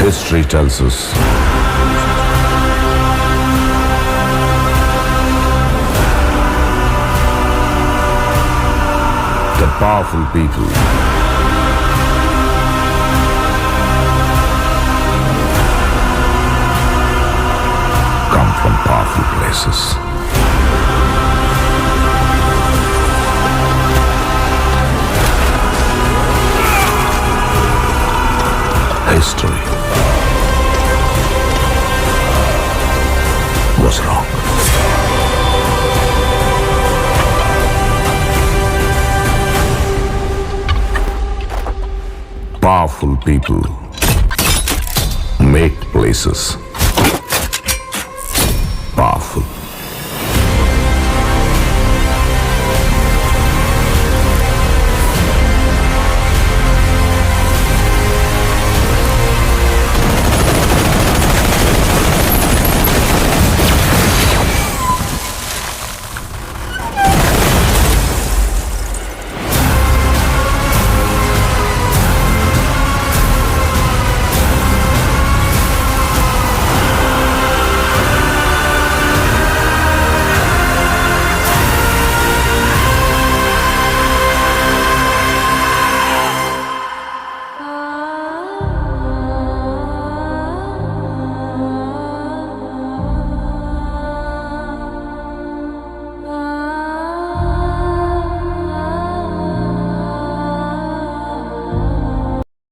History tells us that powerful people come from powerful places. History was wrong. Powerful people make places powerful.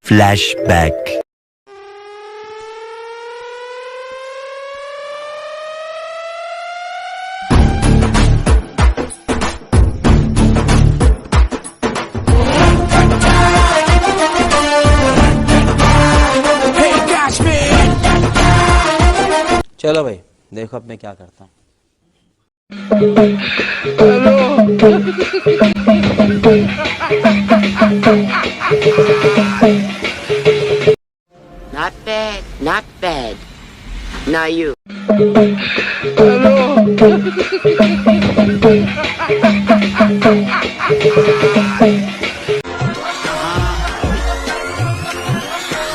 Flashback. चलो भाई देखो अब मैं क्या करता हूँ। Not bad, not bad. Now you.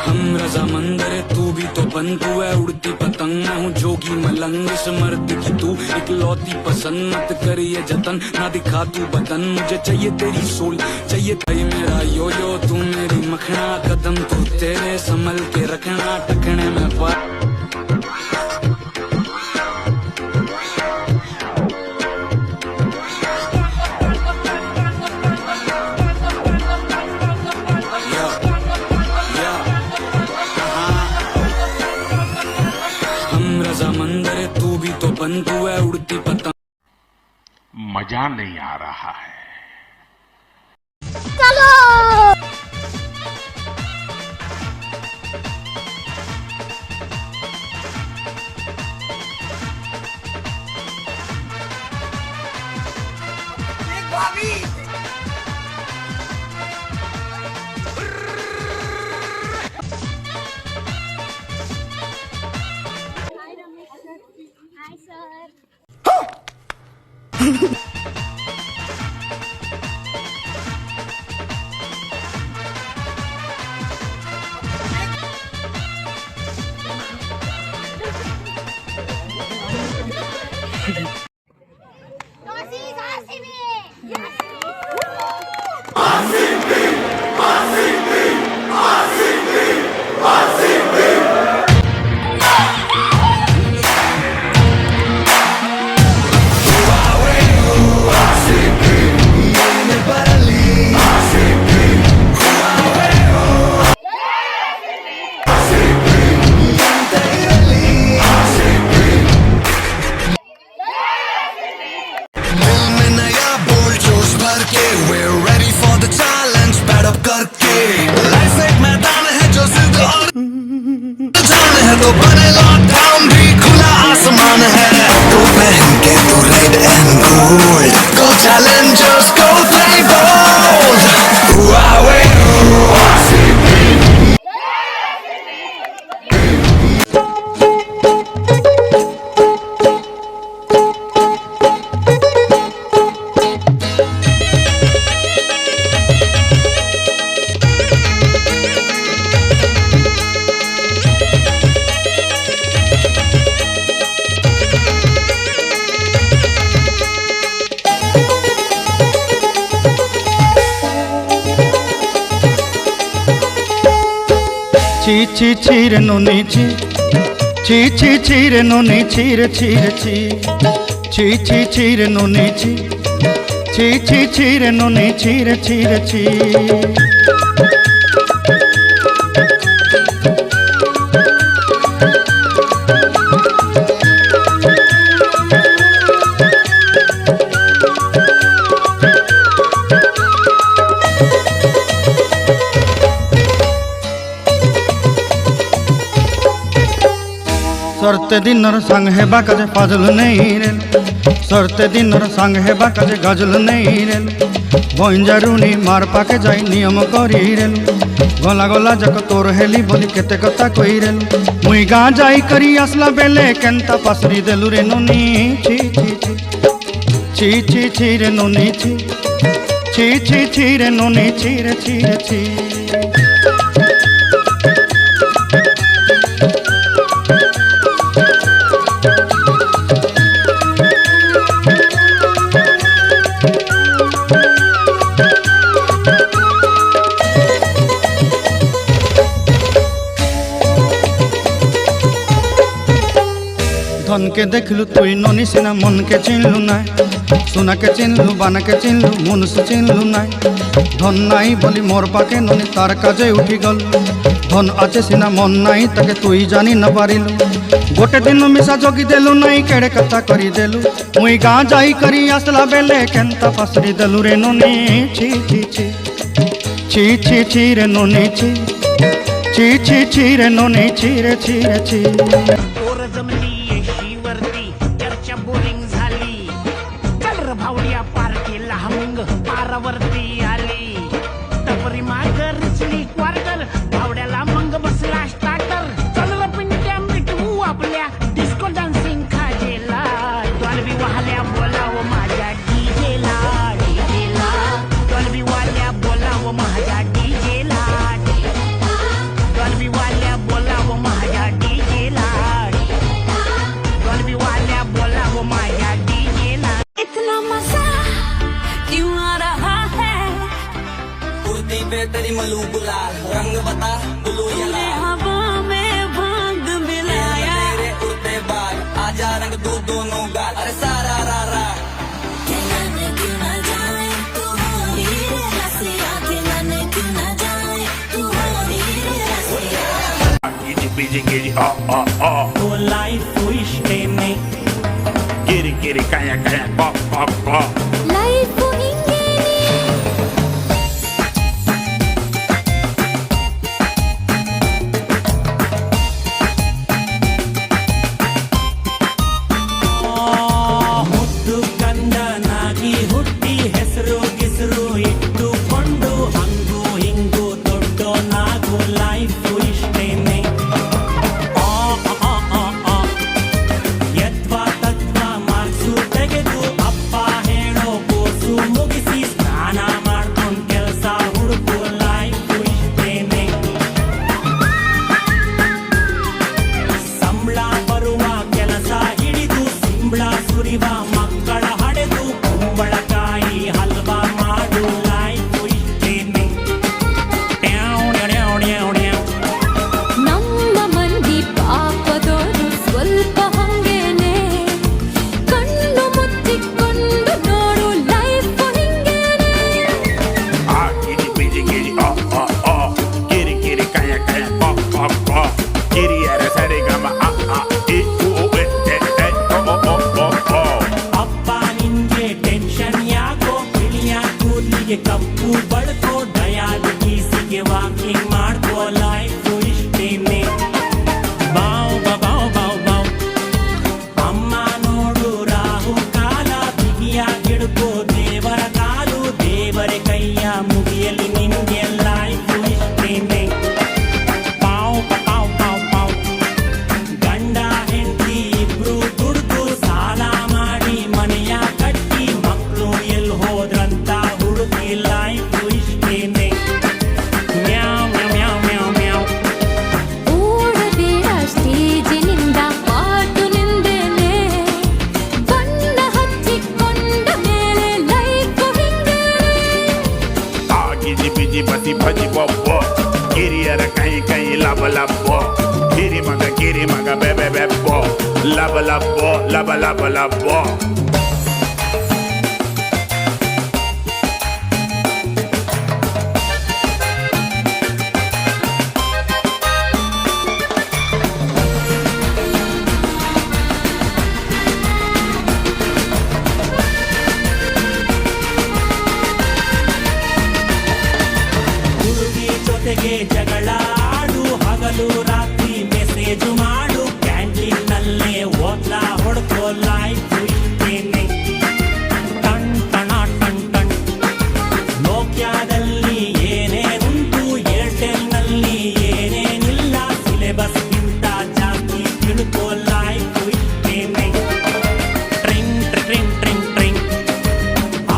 हम रजामंदर तू भी तो बन, तू है उड़ती पतंग, मैं हूँ जोगी मलंग, इस मर्द की तू इकलौती पसंद, मत कर ये जतन, ना दिखा तू बदन, मुझे चाहिए तेरी सोल, चाहिए भाई मेरा यो यो, तू मेरी मखना, कदम तू तेरे संभल के रखना, टकने में रजामंदर तू भी तो बन, तू है उड़ती पतंग। मजा नहीं आ रहा है। चलो Hi, sir. We're ready for the challenge, pad up करके लाइफ एक मैदान है जो जिद और जान है, तो बने लॉकडाउन भी खुला आसमान है, तो पहन के तू red and gold, go challengers go play bold, Huawei ಚೀ ಚೀರೆ ನೊನಿ ಚೀ ಚೀ ಚೀ ಚೀರೆ ನೊನಿ ಚೀರೆ ಚೀರೆ ಚೀ ಚೀ ಚೀ ಚೀರೆ ನೊನಿ ಚೀ ಚೀ ಚೀ ಚೀರೆ ನೊನಿ ಚೀರೆ ಚೀರೆ ಚೀ सरते दिनर संग हेबा काजे पाजल नहीं रेल सरते दिनर संग हेबा काजे गजल नहीं रेल बंजारुनी मार पाके जाई नियम करी रेल गला गला जक तोर हेली बोली केते कथा कई रेल मुई गाँ जाई करी असला बेले केंता पासरी देलु रे नोनी छी छी छी छी छी छी रे नोनी छी छी छी छी रे नोनी छी रे छी रे छी धन के देखलू तुई नोनी सिना मन के चिन्हलू नाय सोना के चिन्हलू बाना के चिन्हलू मन से चिन्हलू नाय धन नाई बोली मोर पाके नोनी तार काजे उठी गल धन आचे सिना मन नाई ताके तुई जानी न पारिलू गोटे दिन मिसा जोगी देलू नाई केड़े कथा करी देलू मुई गाँ जाई करी आसला बेले केंता पासरी देलू रे नोनी छी छी छी छी छी छी रे नोनी छी छी छी छी रे नोनी छी रे छी रे छी बोरिंग झाली कलर भावड्या पार केला मग पारावरती आली टपरी माग रिचली क्वार्टर भावड्याला मग बसला स्टार्टर चल पिंट्या मिटवू आपल्या डिस्को डान्सिंग खाजेला डॉल्बी वाल्या बोलाव माझ्या डीजेला डीजेला डॉल्बी वाल्या बोलाव माझ्या डीजेला डॉल्बी वाल्या बोलाव माझ्या डीजेला डॉल्बी वाल्या बोलाव माझ्या डीजेला इतना मजा क्यों आ रहा है कुर्ती पे तेरी मलू गुलाल रंग बता ब्लू या हवा में भांग मिलाया तेरे उड़ते बाल आजा रंग दो दोनों गाल अरे सारा रा रा खिलाने क्यों ना जाए तू हो ही रे रसिया खिलाने क्यों ना जाए तू हो ही रे रसिया Giddy, biddy, giddy, oh, oh, oh. तो लाइफ इश्क़ में Giddy, giddy, kaya, kaya, pop, pop, pop. Life ಮುದ್ದು ಕಂದನಾಗಿ ಹುಟ್ಟಿ ಹೆಸರು ಗಿಸರು ಇಟ್ಟುಕೊಂಡು ಹಂಗು ಹಿಂಗು ದೊಡ್ಡೋನಾಗು ಲೈಫ್ ಇಷ್ಟೇನೆ ಯತ್ವ ತತ್ವ ಮಾರ್ಕ್ಸು ತೆಗೆದು ಅಪ್ಪ ಹೇಳೋ Laba labo, laba laba labo. ಹುಡುಗಿ ಜೊತೆಗೆ ಜಗಳ ಆಡು, ಹಗಲು ರಾತ್ರಿ ಮೆಸೇಜು ಮಾಡು, ಕ್ಯಾಂಟೀನ್ ನಲ್ಲೇ ಓದ್ಲಾ ಹೊಡ್ಕೋ, ಲೈಫ್ ಇಷ್ಟೇನೆ. ಟಣ್ ಟಣ ಟಣ್ ಟಣ್. ನೋಕ್ಯಾದಲ್ಲಿ ಏನೇನುಂಟು, ಏರ್ಟೆಲ್ ನಲ್ಲಿ ಏನೇನಿಲ್ಲ, ಸಿಲೆಬಸ್ ಗಿಂತ ಜಾಸ್ತಿ ತಿಳ್ಕೋ, ಲೈಫ್ ಇಷ್ಟೇನೆ. ಟ್ರಿಂಗ್ ಟ್ರಿಂಗ್ ಟ್ರಿಂಗ್ ಟ್ರಿಂಗ್.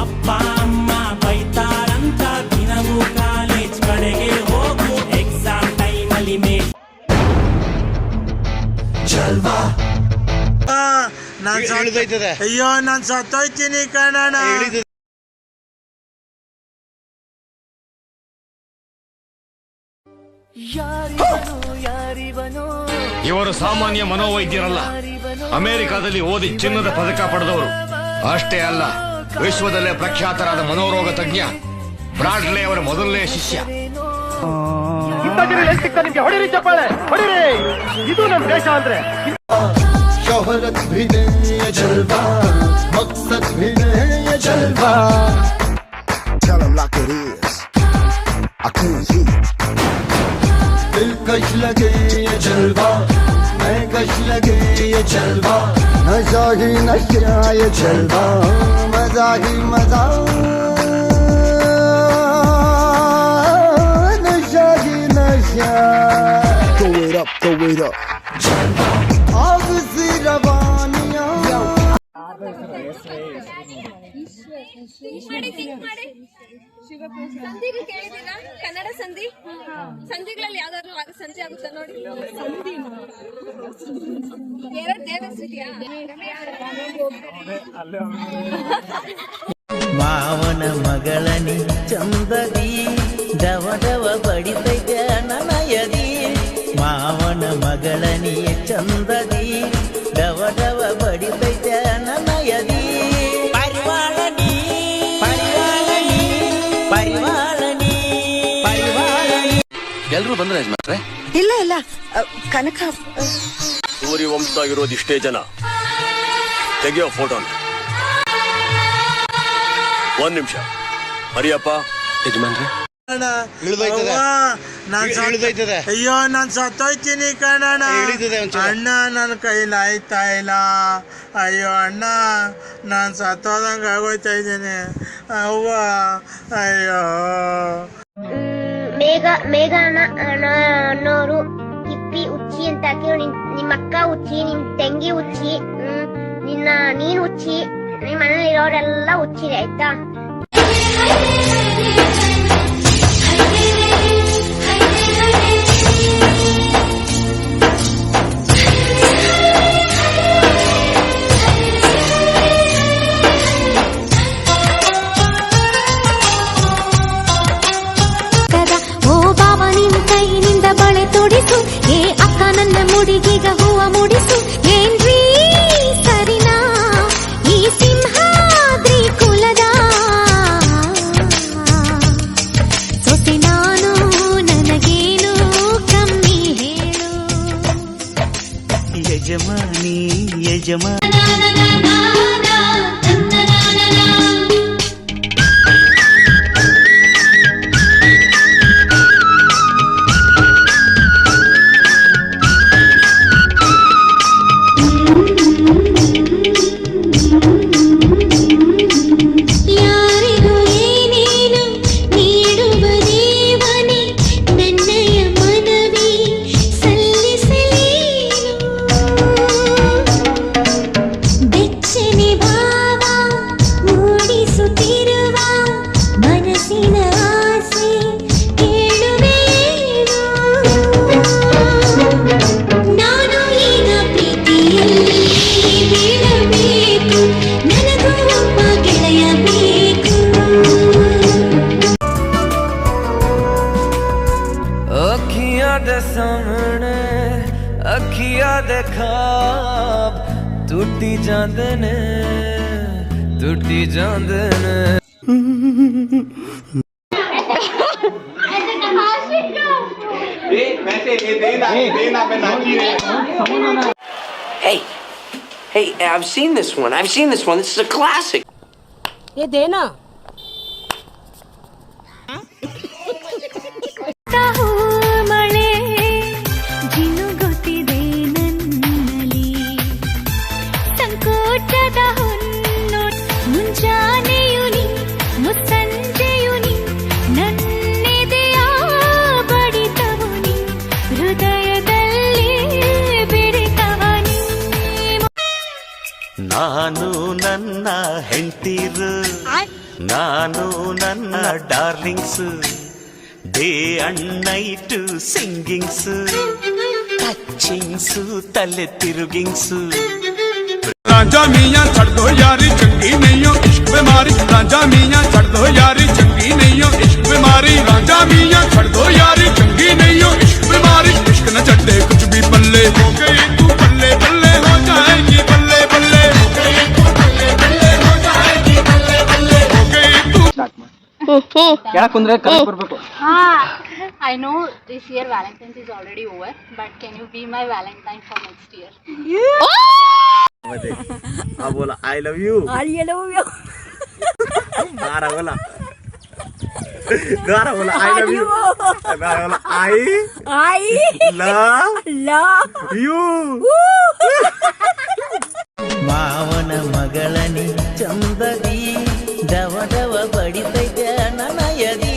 ಅಪ್ಪ ಅಮ್ಮ ಬೈತಾರಂತ ದಿನವೂ ಕಾಲೇಜ್ ಕಡೆಗೆ ಹೋಗು, ಎಕ್ಸಾಮ್ ಟೈಮಲ್ಲಿ ಅಯ್ಯೋ ನಾನ್ ಸತ್ತೋಯ್ತೀನಿ ಕಣಣ್ಣ. ಇವರು ಸಾಮಾನ್ಯ ಮನೋವೈದ್ಯರಲ್ಲ, ಅಮೆರಿಕಾದಲ್ಲಿ ಓದಿ ಚಿನ್ನದ ಪದಕ ಪಡೆದವರು. ಅಷ್ಟೇ ಅಲ್ಲ, ವಿಶ್ವದಲ್ಲೇ ಪ್ರಖ್ಯಾತರಾದ ಮನೋರೋಗ ತಜ್ಞ ಬ್ರಾಡ್ಲೆ ಅವರ ಮೊದಲನೇ ಶಿಷ್ಯ. ಇದು ನಮ್ ದೇಶ ಅಂದ್ರೆ. शोहरत भी नहीं ये जलवा, मकसद भी नहीं ये जलवा. Tell them like it is, I can't see. दिलकश लगे ये जलवा, मैं कश लगे ये जलवा. नशा ही नशा ये जलवा, मजा ही मजा. नशा ही नशा. Throw it up, throw it up. जलवा. आग सी रवानियां. ಸಂಧಿಗೆ ಕೇಳಿದ್ದೀರಾ? ಕನ್ನಡ ಸಂಧಿ ಸಂಧಿಗಳಲ್ಲಿ ಯಾವ್ದಾದ್ರು ಸಂಧಿ ಆಗುತ್ತಾ ನೋಡಿ. ಎರಡು ದೇವಸ್ಥಿತಿಯಾ? ಮಾವನ ಮಗಳನಿ ಚಂದದಿ ಡವ ಡವ ಬಡಿತೈತೆ ನನಯದಿ. ಮಾವನ ಮಗಳನಿ ಚಂದದಿ ಡವ ಡವ ಬಡಿತೈತೆ ನನಯದಿ. ಪರಿವಾಳನಿ ಪರಿವಾಳನಿ ಪರಿವಾಳನಿ ಪರಿವಾಳನಿ. ಎಲ್ರು ಬಂದ್ರೆ ಯಜಮಾನ್ರೆ? ಇಲ್ಲ ಇಲ್ಲ ಕನಕ ಸೂರಿ ವಂಶದಾಗಿರೋದು ಇಷ್ಟೇ ಜನ. ತೆಗೆಯೋ ಫೋಟೋನ. ಒಂದ್ ನಿಮಿಷ ಹರಿಯಪ್ಪ. ಯಜಮಾನ್ರೆ ಅಯ್ಯೋ ನಾನ್ ಸತ್ತೋಯ್ತೀನಿ ಕಣಣ್ಣ. ಅಣ್ಣ ನನ್ನ ಕೈಲಿ ಆಯ್ತಾ ಇಲ್ಲ. ಅಯ್ಯೋ ಅಣ್ಣ ನಾನ್ ಸತ್ತೋದಂಗ ಆಗೋಯ್ತಾ ಇದ್ದೀನಿ. ಅವ್ವ ಅಯ್ಯೋ. ಮೇಘ ಅನ್ನೋರು ಕಿಪ್ಪಿ ಉಚ್ಚಿ ಅಂತ ಹಾಕಿದ್ರು. ನಿಮ್ಮ ಅಕ್ಕ ಉಚ್ಚಿ, ನಿಮ್ ತಂಗಿ ಉಚ್ಚಿ, ನೀನ್ ಉಚ್ಚಿ, ನಿಮ್ ಮನೇಲಿ ಇರೋರೆಲ್ಲ ಉಚ್ಚಿರಿ ಆಯ್ತಾ. ಓ ಬಾವ ನಿನ್ ಕೈನಿಂದ ಬಳೆ ತೊಡಿಸು, ಏ ಅಕ್ಕ ನನ್ನ ಮುಡಿಗೀಗ ಹೂವ ಮುಡಿಸು. ಏನ್ರೀ ಸರಿನಾ ಈ ಸಿಂಹಾದ್ರಿ ಕುಲದ ಸೊಸೆ ನಾನು, ನನಗೇನು ಕಮ್ಮಿ ಹೇಳು. ಯಜಮಾನಿ ಯಜಮಾನಿ. ಯಾರಿಗೂ ಏನೇನು ನೀಡುವ ದೇವನೇ, ನನ್ನಯ ಮನವಿ ಸಲ್ಲಿಸಲೇನು. ಬೆಚ್ಚನೆ ಬಾ अखिया देखा टूटी जांदे ने Hey, I've seen this one. This is a classic. ये देना ಮಳೆ ಜಿನುಗುತ್ತಿದೆ ನನ್ನಲ್ಲಿ ಸಂಕೋಚದ ಹೊನ್ನು ಮುಂಜಾನೆಯು ನೀ ಮುಸ್ಸಂಜೆಯು ನೀ ನನ್ನೆದೆಯ ಬಡಿತವು ನೀ ಹೃದಯದಲ್ಲಿ ಬಿಡಿತವ ನೀ ನಾನು ನನ್ನ ಹೆಂಡತಿರು ನಾನು ನನ್ನ darlings day and night singings touchings ತಲೆ ತಿರುಗಿಂಗ್ಸ್ रांझा मियां छड़ दो यारी चंगी नहीं हो इश्क बीमारी रांझा मियां छड़ दो यारी चंगी नहीं हो इश्क बीमारी रांझा मियां छड़ दो यारी चंगी नहीं हो इश्क बीमारी इश्क न छड़े कुछ भी पल्ले हो गई तू पल्ले पल्ले हो जाएगी बल्ले बल्ले हो गई तू पल्ले बल्ले हो जाएगी बल्ले बल्ले हो गई तू क्या कुंद्रे कल बरಬೇಕು I know this year Valentine's is already over, but can you be my Valentine for next year? अब बोला आई लव यू गारा बोला आई लव यू बोला आई लव यू ಮಾವನ ಮಗಳನಿ ಚಂದದಿ ಡವ ಡವ ಬಡಿತೈತೆ ನನ್ನ ಯದಿ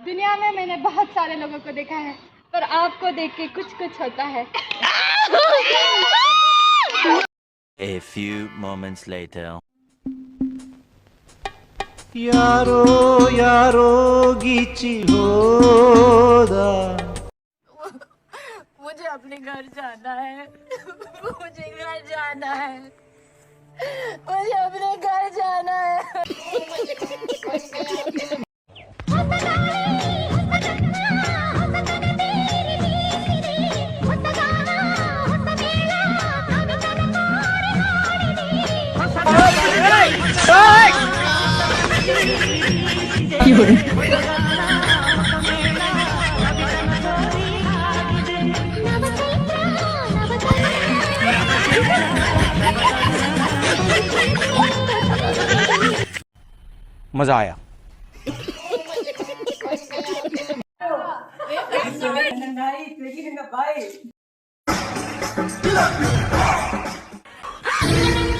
दुनिया में मैंने बहुत सारे लोगों को देखा है, पर आपको देख के कुछ कुछ होता है. A few moments later. ಯಾರೋ ಯಾರೋ ಗೀಚಿ ಹೋದ मुझे अपने घर जाना है. मुझे घर जाना है. मुझे अपने घर जाना है. मजा आया.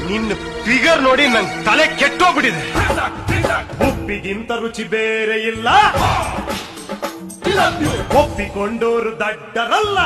ನಿನ್ನ ಫಿಗರ್ ನೋಡಿ ನನ್ ತಲೆ ಕೆಟ್ಟೋಗ್ಬಿಟ್ಟಿದೆ. ಉಪ್ಪಿಗಿಂತ ರುಚಿ ಬೇರೆ ಇಲ್ಲ, ಒಪ್ಪಿಕೊಂಡೋರು ದಡ್ಡರಲ್ಲ.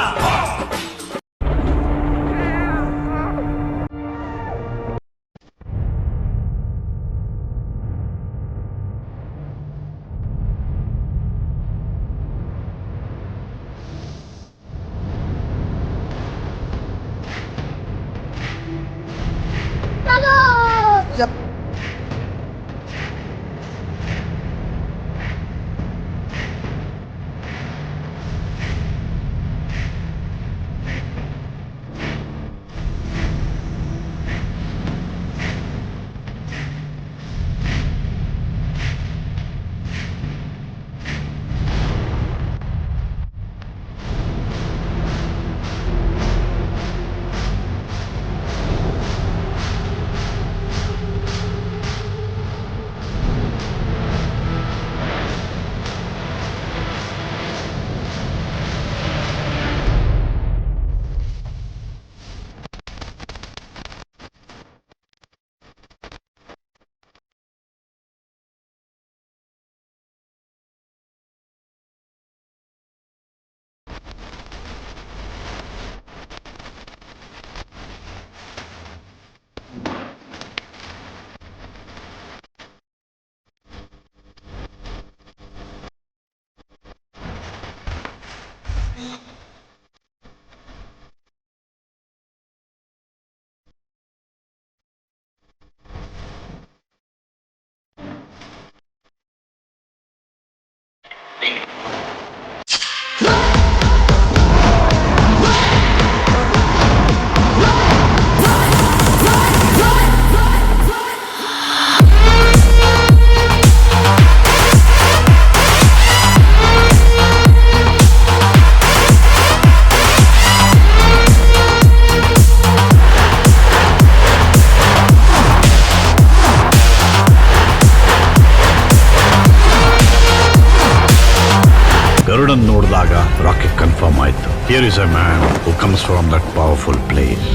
ಗರುಡನ್ ನೋಡಿದಾಗ ರಾಕಿ ಕನ್ಫರ್ಮ್ ಆಯ್ತು, here is A man who comes from that powerful place.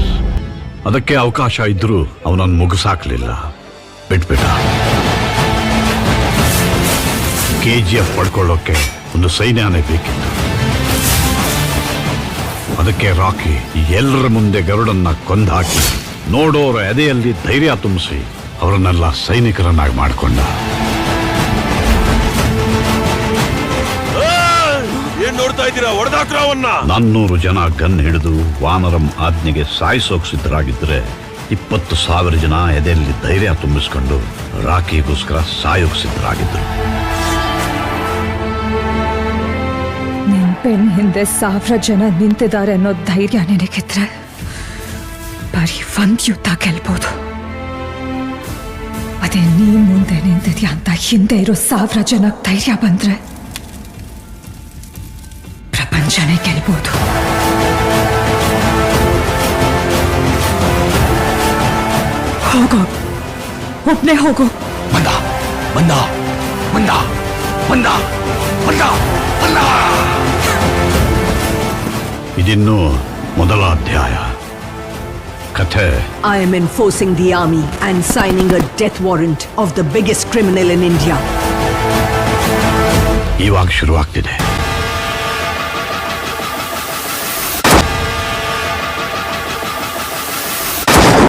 ಅದಕ್ಕೆ ಅವಕಾಶ ಇದ್ರೂ ಅವನನ್ನು ಮುಗಿಸಾಕ್ಲಿಲ್ಲ, ಬಿಟ್ಬಿಟ್ಟ. KGF ಪಡ್ಕೊಳ್ಳೋಕೆ ಒಂದು ಸೈನ್ಯನೇ ಬೇಕಿತ್ತು. ಅದಕ್ಕೆ ರಾಕಿ ಎಲ್ಲರ ಮುಂದೆ ಗರುಡನ್ನ ಕೊಂದಾಕಿ ನೋಡೋರ ಎದೆಯಲ್ಲಿ ಧೈರ್ಯ ತುಂಬಿಸಿ ಅವರನ್ನೆಲ್ಲ ಸೈನಿಕರನ್ನಾಗಿ ಮಾಡಿಕೊಂಡ. ಏನ್ ನೋಡ್ತಾ ಇದ್ದೀರಾ? ಹೊಡೆದಾಕ್ರ ಅವನ್ನ. 400 ಜನ ಗನ್ ಹಿಡಿದು ವಾನರಂ ಆಜ್ಞೆಗೆ ಸಾಯಿಸೋಕ್ ಸಿದ್ಧರಾಗಿದ್ರೆ 20,000 ಜನ ಎದೆಯಲ್ಲಿ ಧೈರ್ಯ ತುಂಬಿಸ್ಕೊಂಡು ರಾಕಿಗೋಸ್ಕರ ಸಾಯೋಕ್ ಸಿದ್ಧರಾಗಿದ್ರು. ನಿನ್ ಬೆನ್ ಹಿಂದೆ 1000 ಜನ ನಿಂತಿದ್ದಾರೆ ಅನ್ನೋ ಧೈರ್ಯ ನಿನಗಿದ್ರೆ ಬರೀ ಒಂದ್ ಯುದ್ಧ ಗೆಲ್ಬೋದು. ಅದೇ ನೀನ್ ಮುಂದೆ ನಿಂತಿದ್ಯಾ ಅಂತ ಹಿಂದೆ ಇರೋ 1000 ಜನ ಧೈರ್ಯ ಬಂದ್ರೆ ಪ್ರಪಂಚನೇ ಗೆಲ್ಬೋದು. ಹೋಗೋ, ಒಬ್ನೇ ಹೋಗೋ. ಬಂದ ಬಂದ ಬಂದ ಬಂದ ಬಂದ ಬಂದ. ಇದಿನ್ನೂ ಮೊದಲ ಅಧ್ಯಾಯ. ಕಥೆ I am enforcing the army and signing a death warrant of the biggest criminal in India. ಇವಾಗ ಶುರುವಾಗ್ತಿದೆ.